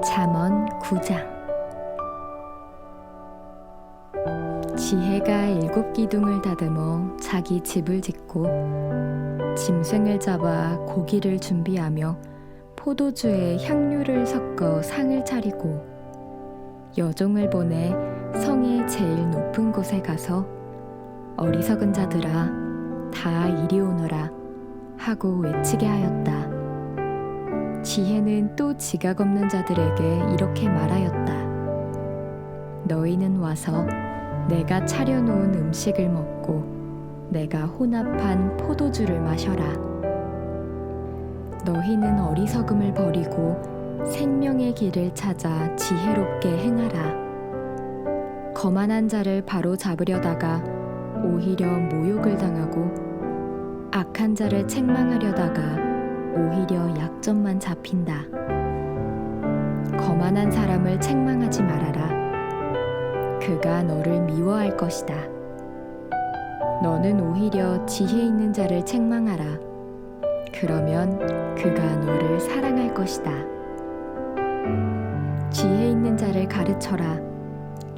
잠언 9장. 지혜가 7기둥을 다듬어 자기 집을 짓고 짐승을 잡아 고기를 준비하며 포도주에 향료를 섞어 상을 차리고 여종을 보내 성의 제일 높은 곳에 가서 어리석은 자들아 다 이리 오너라 하고 외치게 하였다. 지혜는 또 지각 없는 자들에게 이렇게 말하였다. 너희는 와서 내가 차려놓은 음식을 먹고 내가 혼합한 포도주를 마셔라. 너희는 어리석음을 버리고 생명의 길을 찾아 지혜롭게 행하라. 거만한 자를 바로 잡으려다가 오히려 모욕을 당하고 악한 자를 책망하려다가 오히려 약점만 잡힌다. 거만한 사람을 책망하지 말아라. 그가 너를 미워할 것이다. 너는 오히려 지혜 있는 자를 책망하라. 그러면 그가 너를 사랑할 것이다. 지혜 있는 자를 가르쳐라.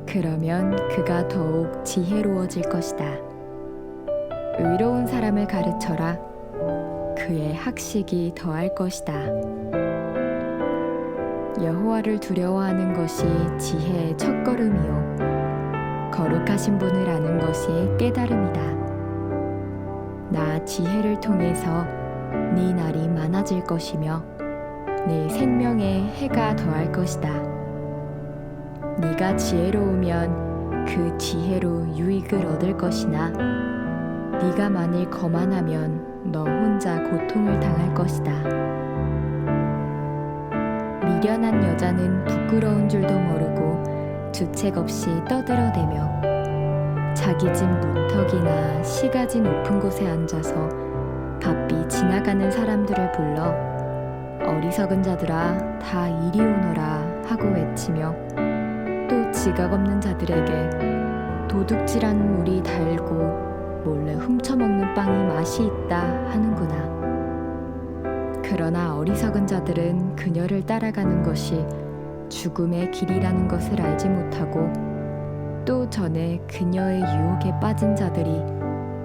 그러면 그가 더욱 지혜로워질 것이다. 의로운 사람을 가르쳐라. 그의 학식이 더할 것이다. 여호와를 두려워하는 것이 지혜의 첫걸음이요 거룩하신 분을 아는 것이 깨달음이다. 나 지혜를 통해서 네 날이 많아질 것이며 네 생명에 해가 더할 것이다. 네가 지혜로우면 그 지혜로 유익을 얻을 것이나 네가 만일 거만하면 너 혼자 고통을 당할 것이다. 미련한 여자는 부끄러운 줄도 모르고 주책 없이 떠들어대며 자기 집 문턱이나 시가지 높은 곳에 앉아서 바삐 지나가는 사람들을 불러 어리석은 자들아 다 이리 오너라 하고 외치며 또 지각 없는 자들에게 도둑질한 물이 달고 몰래 훔쳐먹는 빵이 맛이 있다 하는구나. 그러나 어리석은 자들은 그녀를 따라가는 것이 죽음의 길이라는 것을 알지 못하고 또 전에 그녀의 유혹에 빠진 자들이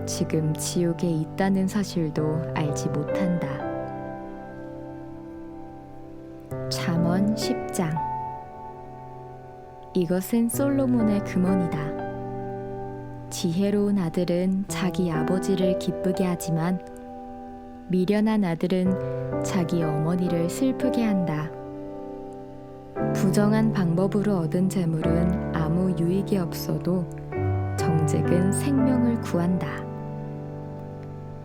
지금 지옥에 있다는 사실도 알지 못한다. 잠언 10장. 이것은 솔로몬의 금언이다. 지혜로운 아들은 자기 아버지를 기쁘게 하지만 미련한 아들은 자기 어머니를 슬프게 한다. 부정한 방법으로 얻은 재물은 아무 유익이 없어도 정직은 생명을 구한다.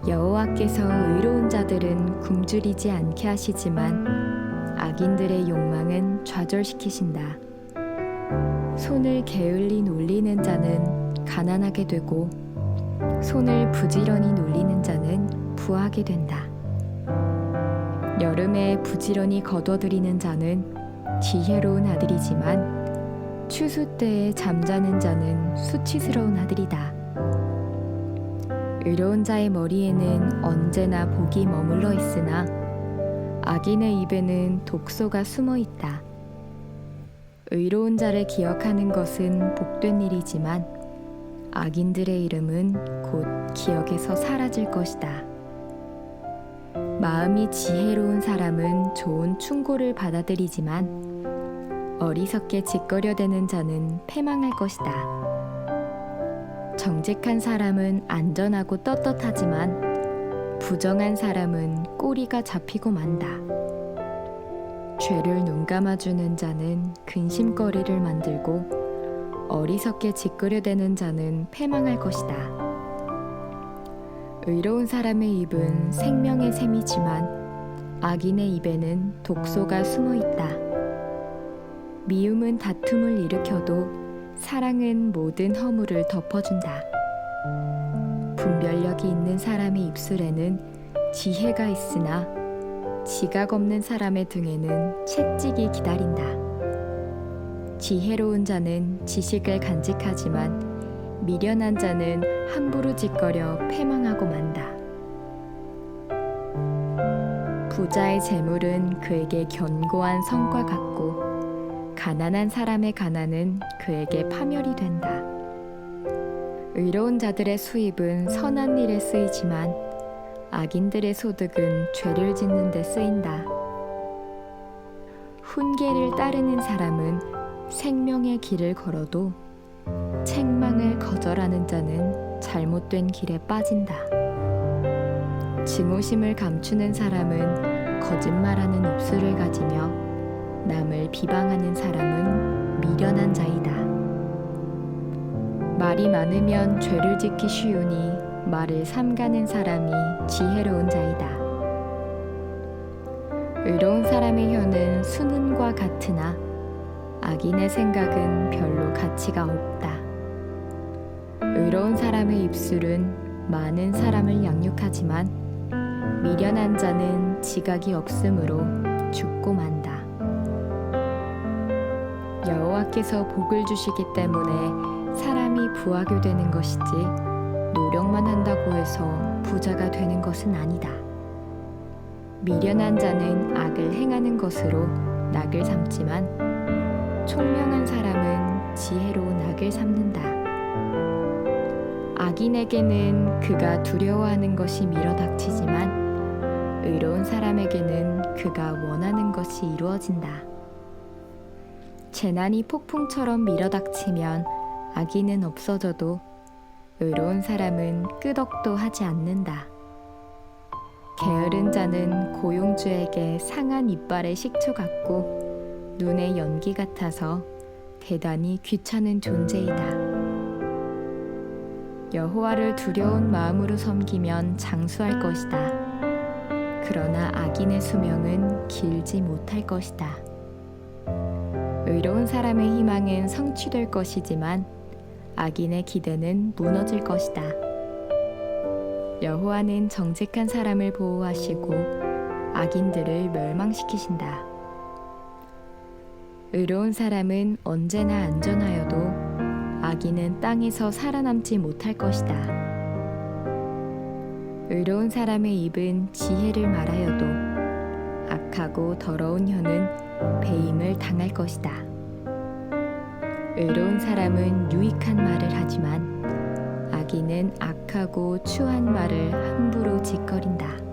여호와께서 의로운 자들은 굶주리지 않게 하시지만 악인들의 욕망은 좌절시키신다. 손을 게을리 놀리는 자는 가난하게 되고 손을 부지런히 놀리는 자는 부하게 된다. 여름에 부지런히 거둬들이는 자는 지혜로운 아들이지만 추수 때에 잠자는 자는 수치스러운 아들이다. 의로운 자의 머리에는 언제나 복이 머물러 있으나 악인의 입에는 독소가 숨어 있다. 의로운 자를 기억하는 것은 복된 일이지만 악인들의 이름은 곧 기억에서 사라질 것이다. 마음이 지혜로운 사람은 좋은 충고를 받아들이지만 어리석게 짓거려대는 자는 패망할 것이다. 정직한 사람은 안전하고 떳떳하지만 부정한 사람은 꼬리가 잡히고 만다. 죄를 눈감아주는 자는 근심거리를 만들고 어리석게 짓거려대는 자는 패망할 것이다. 의로운 사람의 입은 생명의 샘이지만 악인의 입에는 독소가 숨어 있다. 미움은 다툼을 일으켜도 사랑은 모든 허물을 덮어준다. 분별력이 있는 사람의 입술에는 지혜가 있으나 지각 없는 사람의 등에는 채찍이 기다린다. 지혜로운 자는 지식을 간직하지만 미련한 자는 함부로 짓거려 패망하고 만다. 부자의 재물은 그에게 견고한 성과 같고 가난한 사람의 가난은 그에게 파멸이 된다. 의로운 자들의 수입은 선한 일에 쓰이지만 악인들의 소득은 죄를 짓는 데 쓰인다. 훈계를 따르는 사람은 생명의 길을 걸어도 책망을 거절하는 자는 잘못된 길에 빠진다. 증오심을 감추는 사람은 거짓말하는 입술을 가지며 남을 비방하는 사람은 미련한 자이다. 말이 많으면 죄를 짓기 쉬우니 말을 삼가는 사람이 지혜로운 자이다. 의로운 사람의 혀는 수는과 같으나 악인의 생각은 별로 가치가 없다. 의로운 사람의 입술은 많은 사람을 양육하지만 미련한 자는 지각이 없으므로 죽고 만다. 여호와께서 복을 주시기 때문에 사람이 부하게 되는 것이지 노력만 한다고 해서 부자가 되는 것은 아니다. 미련한 자는 악을 행하는 것으로 낙을 삼지만 총명한 사람은 지혜로운 악을 삼는다. 악인에게는 그가 두려워하는 것이 밀어닥치지만 의로운 사람에게는 그가 원하는 것이 이루어진다. 재난이 폭풍처럼 밀어닥치면 악인은 없어져도 의로운 사람은 끄덕도 하지 않는다. 게으른 자는 고용주에게 상한 이빨의 식초 같고 눈의 연기 같아서 대단히 귀찮은 존재이다. 여호와를 두려운 마음으로 섬기면 장수할 것이다. 그러나 악인의 수명은 길지 못할 것이다. 의로운 사람의 희망은 성취될 것이지만 악인의 기대는 무너질 것이다. 여호와는 정직한 사람을 보호하시고 악인들을 멸망시키신다. 의로운 사람은 언제나 안전하여도 악인은 땅에서 살아남지 못할 것이다. 의로운 사람의 입은 지혜를 말하여도 악하고 더러운 혀는 배임을 당할 것이다. 의로운 사람은 유익한 말을 하지만 악인은 악하고 추한 말을 함부로 짓거린다.